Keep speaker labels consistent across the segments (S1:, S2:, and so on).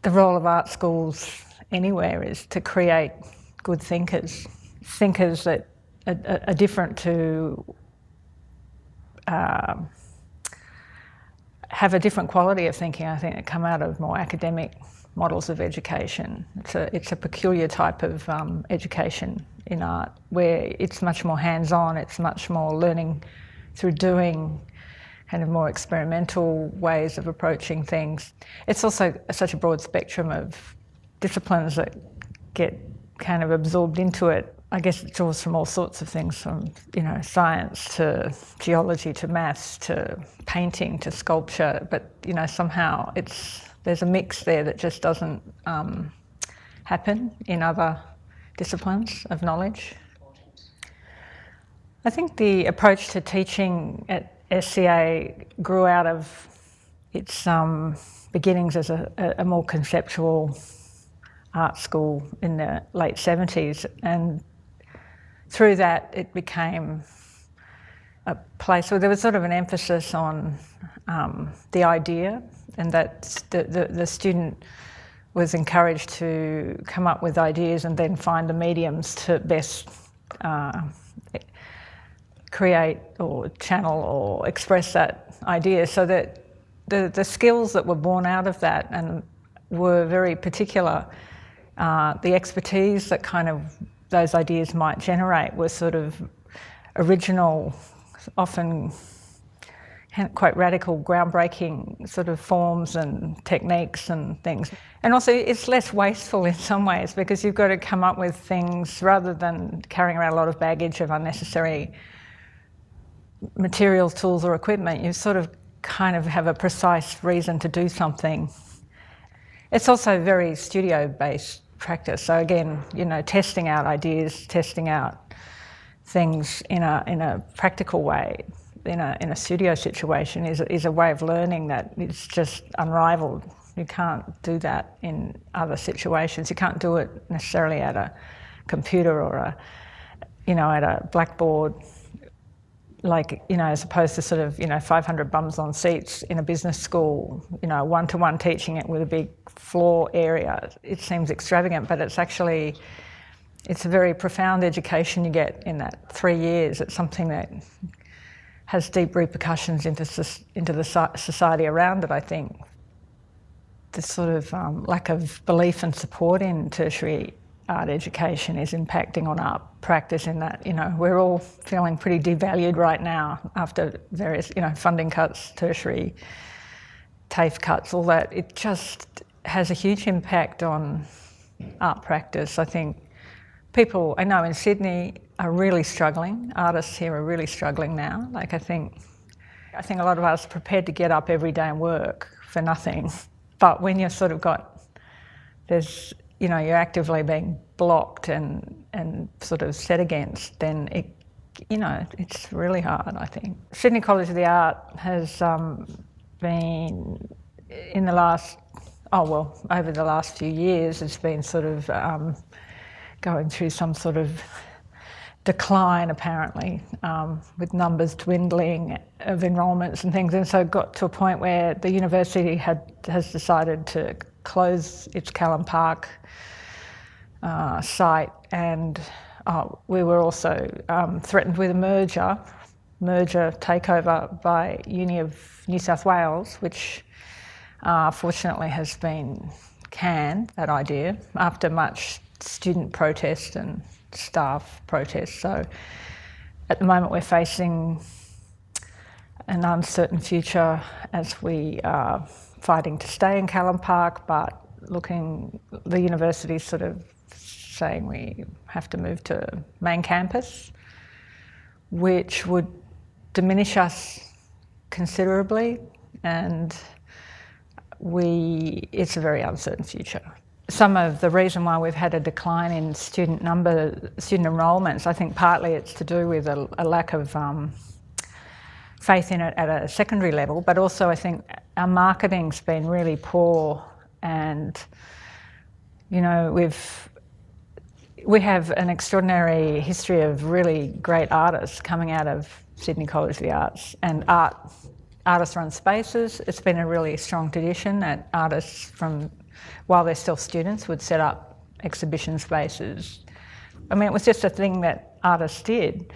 S1: the role of art schools anywhere is to create good thinkers, thinkers that are different to have a different quality of thinking, I think, that come out of more academic models of education. It's a peculiar type of education in art where it's much more hands-on, it's much more learning through doing, kind of more experimental ways of approaching things. It's also such a broad spectrum of disciplines that get kind of absorbed into it. I guess it draws from all sorts of things, from science to geology to maths to painting to sculpture, but somehow there's a mix there that just doesn't happen in other disciplines of knowledge. I think the approach to teaching at SCA grew out of its beginnings as a more conceptual art school in the late 70s, and through that it became a place where there was sort of an emphasis on the idea, and that the student was encouraged to come up with ideas and then find the mediums to best create or channel or express that idea, so that the skills that were born out of that and were very particular, the expertise that kind of those ideas might generate were sort of original, often quite radical, groundbreaking sort of forms and techniques and things. And also it's less wasteful in some ways, because you've got to come up with things rather than carrying around a lot of baggage of unnecessary materials, tools or equipment. You sort of kind of have a precise reason to do something. It's also very studio-based practice. So again, testing out ideas, testing out things in a practical way, in a studio situation is a way of learning that is just unrivaled. You can't do that in other situations. You can't do it necessarily at a computer or at a blackboard, as opposed to sort of 500 bums on seats in a business school, one-to-one teaching it with a big floor area. It seems extravagant, but it's a very profound education you get in that 3 years. It's something that has deep repercussions into the society around it, I think. The sort of lack of belief and support in tertiary art education is impacting on art practice, in that, we're all feeling pretty devalued right now after various, funding cuts, tertiary, TAFE cuts, all that. It just has a huge impact on art practice. I think people, I know in Sydney, are really struggling. Artists here are really struggling now. I think a lot of us are prepared to get up every day and work for nothing. But when you're sort of you're actively being blocked and sort of set against, then it's really hard, I think. Sydney College of the Art has been, over the last few years, it's been sort of going through some sort of decline, apparently, with numbers dwindling of enrolments and things, and so got to a point where the university has decided to close its Callum Park site, and we were also threatened with a merger takeover by Uni of New South Wales, which fortunately has been canned, that idea, after much student protest and staff protest. So at the moment we're facing an uncertain future as we are fighting to stay in Callum Park, but the university's sort of saying we have to move to main campus, which would diminish us considerably, and it's a very uncertain future. Some of the reason why we've had a decline in student enrolments, I think partly it's to do with a lack of faith in it at a secondary level, but also I think our marketing's been really poor, and we have an extraordinary history of really great artists coming out of Sydney College of the Arts, and artist-run spaces. It's been a really strong tradition that artists from while they're still students, would set up exhibition spaces. I mean, it was just a thing that artists did.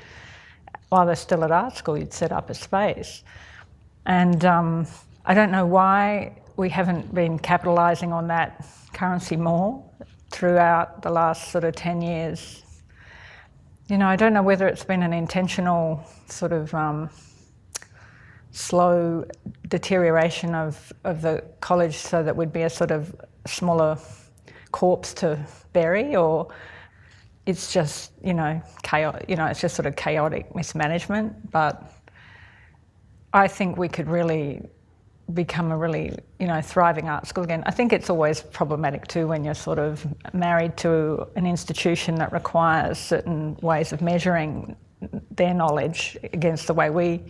S1: While they're still at art school, you'd set up a space. And I don't know why we haven't been capitalising on that currency more throughout the last sort of 10 years. You know, I don't know whether it's been an intentional sort of slow deterioration of the college so that we'd be a sort of smaller corpse to bury, or it's just, you know, chaos, you know, it's just sort of chaotic mismanagement. But I think we could really become a really, you know, thriving art school again. I think it's always problematic too when you're sort of married to an institution that requires certain ways of measuring their knowledge against the way we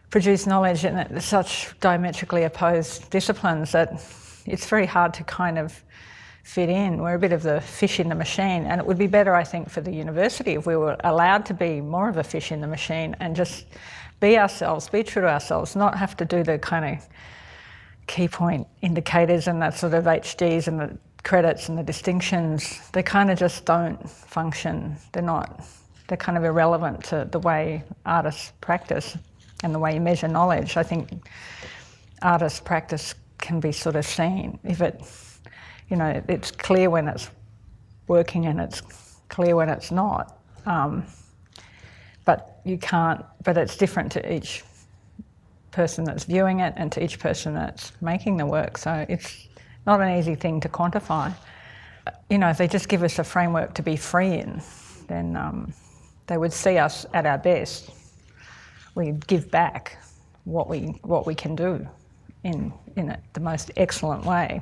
S1: produce knowledge, and it's such diametrically opposed disciplines that it's very hard to kind of fit in. We're a bit of the fish in the machine, and it would be better, I think, for the university if we were allowed to be more of a fish in the machine and just be ourselves, be true to ourselves, not have to do the kind of key point indicators and the sort of HDs and the credits and the distinctions. They kind of just don't function. They're kind of irrelevant to the way artists practice and the way you measure knowledge. I think artists' practice can be sort of seen if it, you know, it's clear when it's working and it's clear when it's not. But you can't, but it's different to each person that's viewing it and to each person that's making the work. So it's not an easy thing to quantify. You know, if they just give us a framework to be free in, then they would see us at our best. We give back what we can do in the most excellent way.